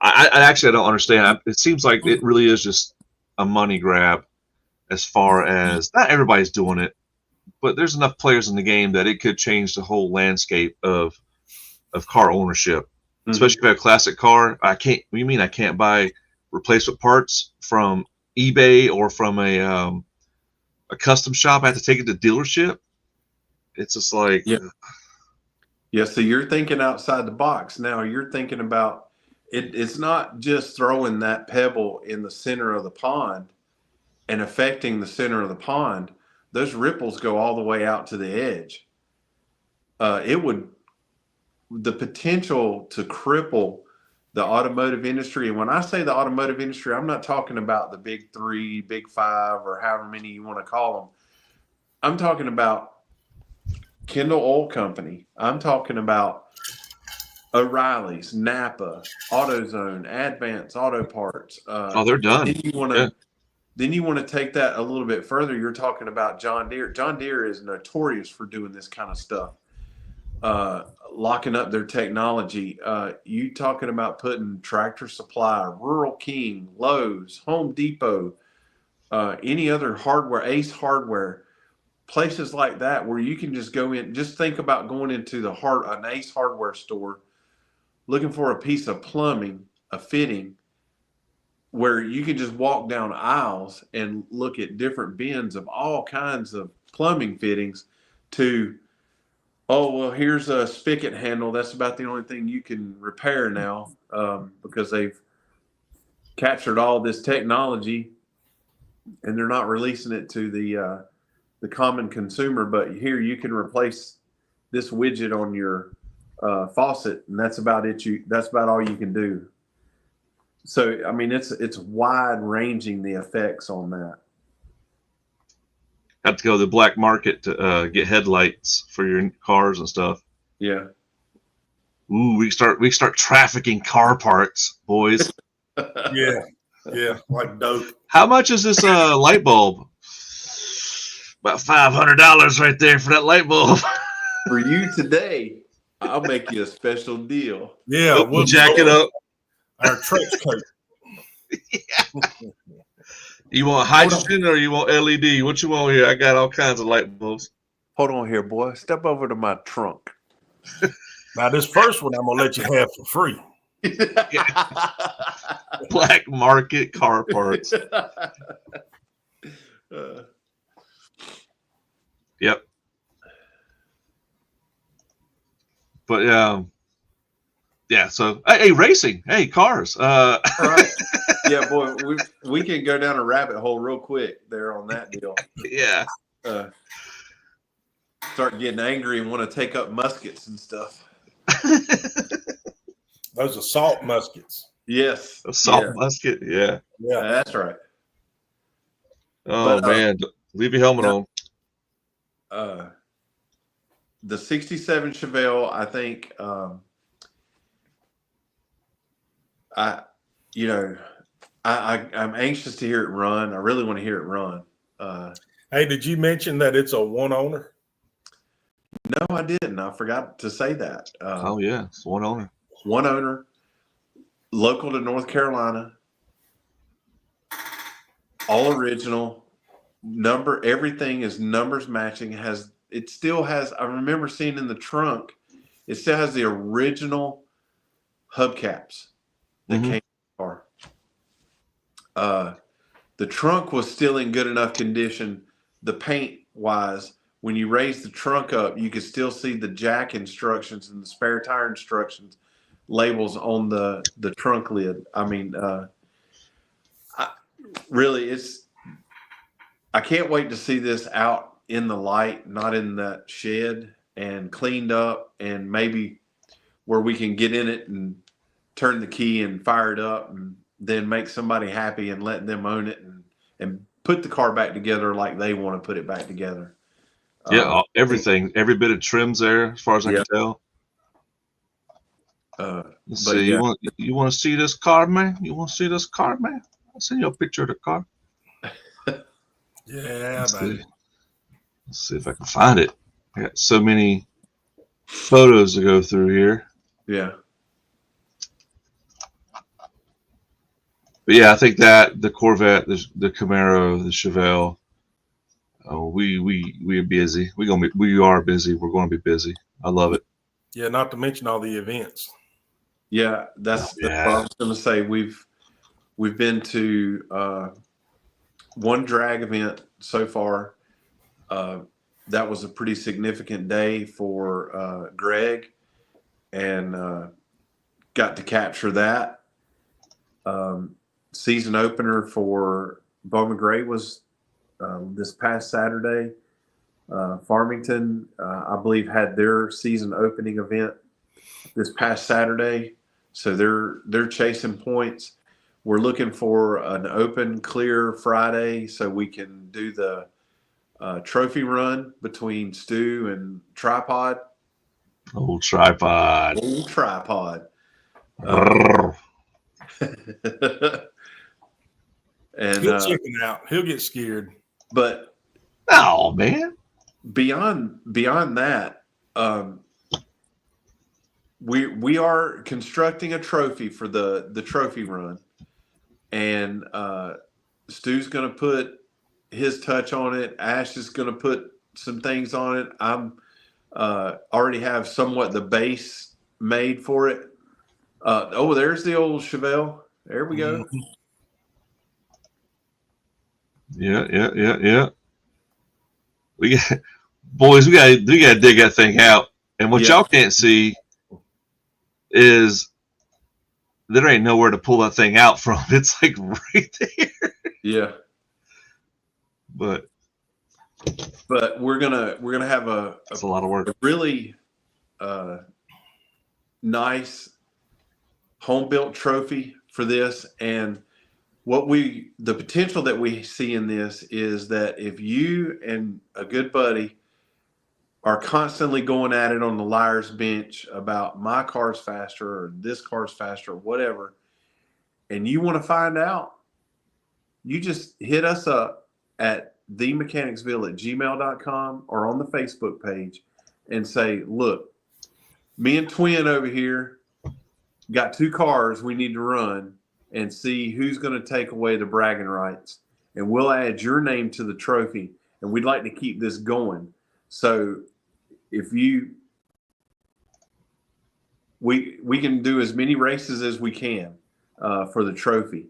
I actually don't understand. It seems like it really is just a money grab, as far as not everybody's doing it, but there's enough players in the game that it could change the whole landscape of car ownership. Mm-hmm. Especially if you have a classic car. What do you mean I can't buy replacement parts from eBay or from a custom shop? I have to take it to dealership. It's just like, yeah. So you're thinking outside the box now. You're thinking about it. It's not just throwing that pebble in the center of the pond and affecting the center of the pond. Those ripples go all the way out to the edge. The potential to cripple the automotive industry. And when I say the automotive industry, I'm not talking about the big 3, big 5, or however many you want to call them. I'm talking about Kendall Oil Company. I'm talking about O'Reilly's, Napa, AutoZone, Advance Auto Parts. They're done. Then you want to take that a little bit further. You're talking about John Deere. John Deere is notorious for doing this kind of stuff. Locking up their technology. You talking about putting Tractor Supply, Rural King, Lowe's, Home Depot, any other hardware, Ace Hardware, places like that where you can just go in. Just think about going into an Ace Hardware store, looking for a piece of plumbing, a fitting, where you can just walk down aisles and look at different bins of all kinds of plumbing fittings to, oh, well, here's a spigot handle. That's about the only thing you can repair now, because they've captured all this technology and they're not releasing it to the common consumer. But here you can replace this widget on your faucet, and that's about it. That's about all you can do. So, I mean, it's wide ranging, the effects on that. Have to go to the black market to get headlights for your cars and stuff. Yeah. Ooh, we start trafficking car parts, boys. Yeah, like dope. How much is this light bulb? About $500 right there for that light bulb. For you today, I'll make you a special deal. Yeah, we'll jack it up. Our trench coat. Yeah. You want hydrogen or you want LED? What you want here? I got all kinds of light bulbs. Hold on here, boy. Step over to my trunk. Now, this first one I'm going to let you have for free. Black market car parts. Yep. But yeah. So hey, racing. Hey, cars. All right. Yeah, boy, we can go down a rabbit hole real quick there on that deal. Yeah. start getting angry and want to take up muskets and stuff. Those assault muskets. Yes. Assault musket. Yeah. Yeah. That's right. Oh, man. Leave your helmet on. The 67 Chevelle, I think, I'm anxious to hear it run. I really want to hear it run. Hey, did you mention that it's a one owner? No, I didn't. I forgot to say that. Oh, yeah. It's one owner. One owner, local to North Carolina, all original. Everything is numbers matching. It still has, I remember seeing in the trunk, it still has the original hubcaps that came in the car. The trunk was still in good enough condition. The paint wise, when you raise the trunk up, you could still see the jack instructions and the spare tire instructions labels on the trunk lid. I mean, I can't wait to see this out in the light, not in that shed, and cleaned up, and maybe where we can get in it and turn the key and fire it up and then make somebody happy and let them own it and put the car back together like they want to put it back together. Yeah, everything, every bit of trim's there, as far as I can tell. Let's see. Yeah. You want to see this car, man? You want to see this car, man? I'll send you a picture of the car. Yeah, baby. Let's see if I can find it. I got so many photos to go through here. Yeah. But yeah, I think that the Corvette, the Camaro, the Chevelle. Oh, we are busy. We are busy. We're going to be busy. I love it. Yeah, not to mention all the events. Yeah, that's what I was going to say. We've been to one drag event so far. That was a pretty significant day for Greg, and got to capture that. Season opener for Bowman Gray was this past Saturday. Farmington, I believe, had their season opening event this past Saturday, so they're chasing points. We're looking for an open, clear Friday so we can do the trophy run between Stu and Tripod. Old Tripod. Old Tripod. And he'll chicken out. He'll get scared. But oh man, beyond that, we are constructing a trophy for the trophy run, and Stu's going to put his touch on it. Ash is going to put some things on it. I'm already have somewhat the base made for it. There's the old Chevelle. There we go. Mm-hmm. Yeah. We got boys. We got to dig that thing out. And what y'all can't see is there ain't nowhere to pull that thing out from. It's like right there. Yeah. But we're gonna have it's a lot of work. A really nice home built trophy for this, and the potential that we see in this is that if you and a good buddy are constantly going at it on the liar's bench about my car's faster or this car's faster or whatever, and you want to find out, you just hit us up at theMechanicsville@gmail.com or on the Facebook page and say, look, me and Twin over here got two cars we need to run, and see who's going to take away the bragging rights. And we'll add your name to the trophy, and we'd like to keep this going. So if we can do as many races as we can for the trophy.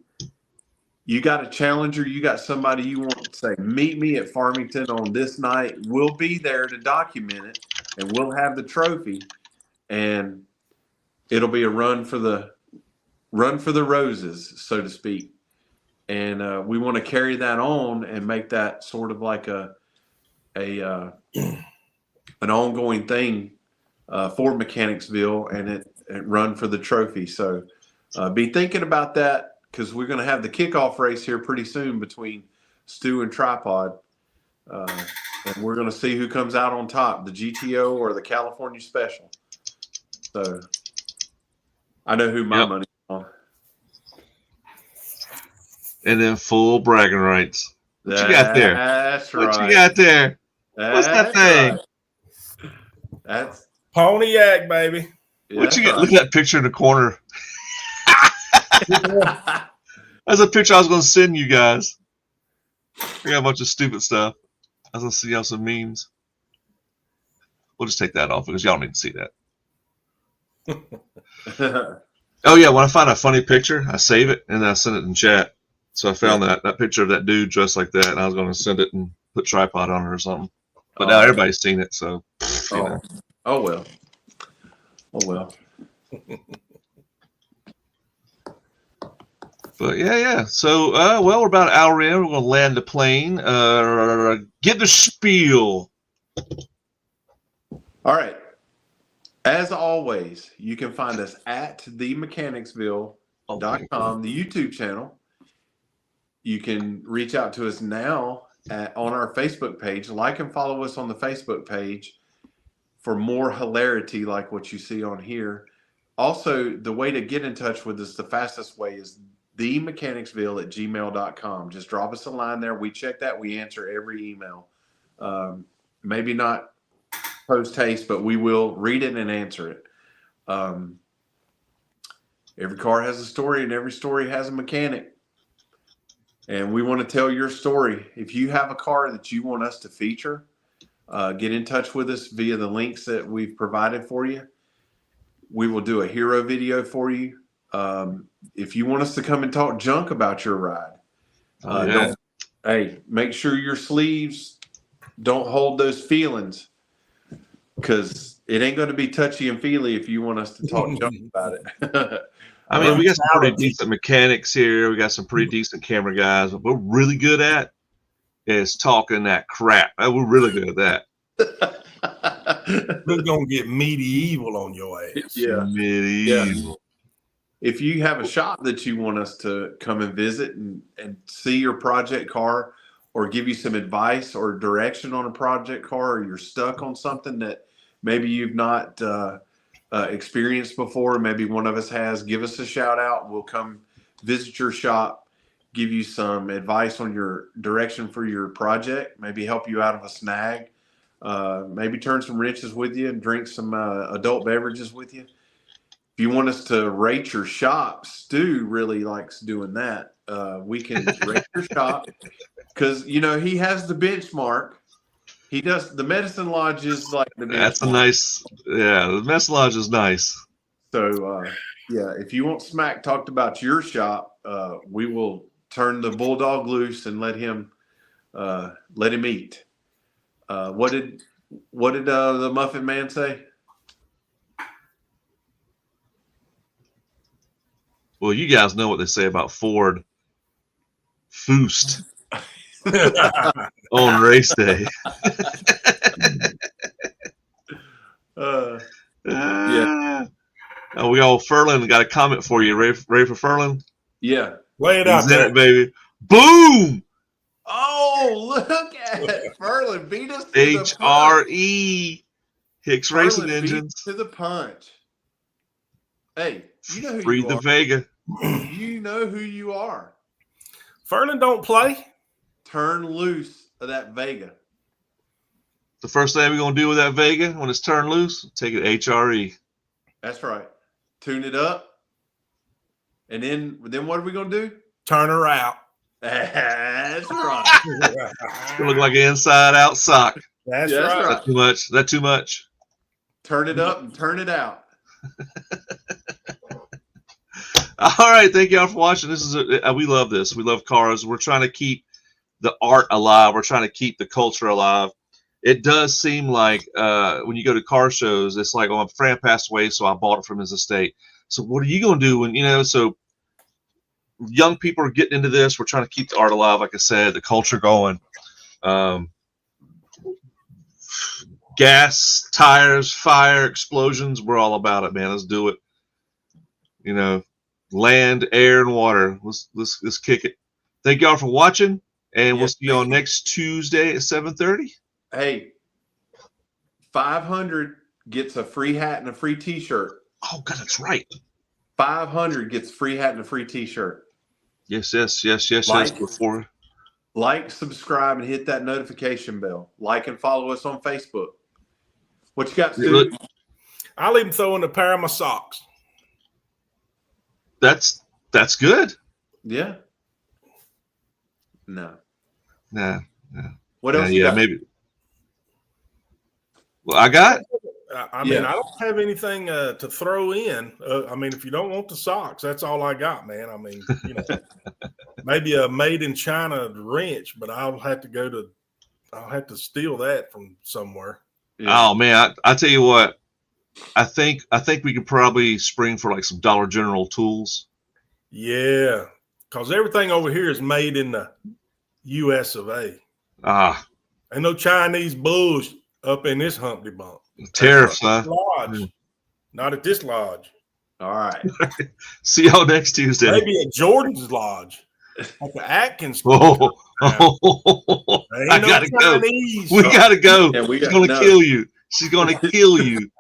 You got a challenger, you got somebody you want to say, meet me at Farmington on this night. We'll be there to document it, and we'll have the trophy, and it'll be a run for the roses, so to speak. And we want to carry that on and make that sort of like a an ongoing thing for Mechanicsville, and it run for the trophy. So be thinking about that, because we're going to have the kickoff race here pretty soon between Stu and Tripod. And we're going to see who comes out on top, the GTO or the California Special. So I know who my money's on. And then full bragging rights. What you got there? That's right. What you got there? What's that thing? Right. That's Pontiac, baby. What you got? Look at that picture in the corner. That's a picture I was going to send you guys. I got a bunch of stupid stuff. I was going to see y'all some memes. We'll just take that off because y'all don't need to see that. Oh, yeah. When I find a funny picture, I save it and I send it in chat. So I found that picture of that dude dressed like that, and I was going to send it and put Tripod on it or something. But now everybody's seen it, so. You know. Oh, well. Oh, well. But yeah. So, we're about an hour in. We're going to land the plane. Get the spiel. All right. As always, you can find us at theMechanicsville.com, the YouTube channel. You can reach out to us now on our Facebook page. Like and follow us on the Facebook page for more hilarity like what you see on here. Also, the way to get in touch with us, the fastest way is themechanicsville@gmail.com. Just drop us a line there. We check that. We answer every email. Maybe not post haste, but we will read it and answer it. Every car has a story, and every story has a mechanic. And we want to tell your story. If you have a car that you want us to feature, get in touch with us via the links that we've provided for you. We will do a hero video for you. If you want us to come and talk junk about your ride, make sure your sleeves don't hold those feelings, because it ain't going to be touchy and feely if you want us to talk junk about it. I mean, we got some pretty decent mechanics here. We got some pretty decent camera guys. What we're really good at is talking that crap. We're really good at that. We're going to get medieval on your ass. Yeah. Medieval. Yeah. If you have a shop that you want us to come and visit and see your project car, or give you some advice or direction on a project car, or you're stuck on something that maybe you've not experienced before, maybe one of us has, give us a shout out. We'll come visit your shop, give you some advice on your direction for your project, maybe help you out of a snag, maybe turn some wrenches with you and drink some adult beverages with you. If you want us to rate your shop, Stu really likes doing that. We can rate your shop, because, you know, he has the benchmark. He does. The Medicine Lodge is like the benchmark. That's a nice, the Medicine Lodge is nice. So, if you want smack talked about your shop, we will turn the bulldog loose and let him eat. What did the Muffin Man say? Well, you guys know what they say about Ford Foost on race day. We got Furlan got a comment for you. Ready for Furlan? Yeah. Lay it out there, there, baby. Boom! Oh, look at it. Furlan beat us to HRE. Hicks Racing Furlan Engines. Beat to the punch. Hey, you know who Free you the are. Vega. You know who you are. Furlan don't play. Turn loose of that Vega. The first thing we're going to do with that Vega when it's turned loose, take it HRE. That's right. Tune it up. And then what are we going to do? Turn her out. That's right. It's going to look like an inside-out sock. That's Yeah, right. right. Is that too much? Is that too much? Turn it up and turn it out. All right, thank y'all for watching. This is we love this. We love cars. We're trying to keep the art alive. We're trying to keep the culture alive. It does seem like when you go to car shows, it's like, oh, my friend passed away, so I bought it from his estate. So what are you going to do when, so young people are getting into this. We're trying to keep the art alive, like I said, the culture going. gas, tires, fire, explosions. We're all about it, man. Let's do it. You know, land, air, and water. Let's kick it. Thank y'all for watching, and we'll see y'all next Tuesday at 7:30. Hey, 500 gets a free hat and a free T-shirt. Oh, God, that's right. 500 gets a free hat and a free T-shirt. Yes. Before. Like, subscribe, and hit that notification bell. Like and follow us on Facebook. What you got, Stu? I'll even throw in a pair of my socks. That's good. Yeah. No. What Yeah, else you got? maybe. Well, I got. I mean, I don't have anything to throw in. I mean, if you don't want the socks, that's all I got, man. I mean, you know, maybe a made in China wrench, but I'll have to steal that from somewhere. Yeah. Oh man, I tell you what, I think we could probably spring for like some Dollar General tools. Yeah, because everything over here is made in the U.S. of A. Ain't no Chinese bulls up in this Humpty Bump. Tariffs, huh? Lodge. Not at this lodge. All right. See y'all next Tuesday. Maybe at Jordan's lodge. Like the Atkins. I gotta go. We gotta go. Yeah, She's gonna kill you. She's gonna kill you.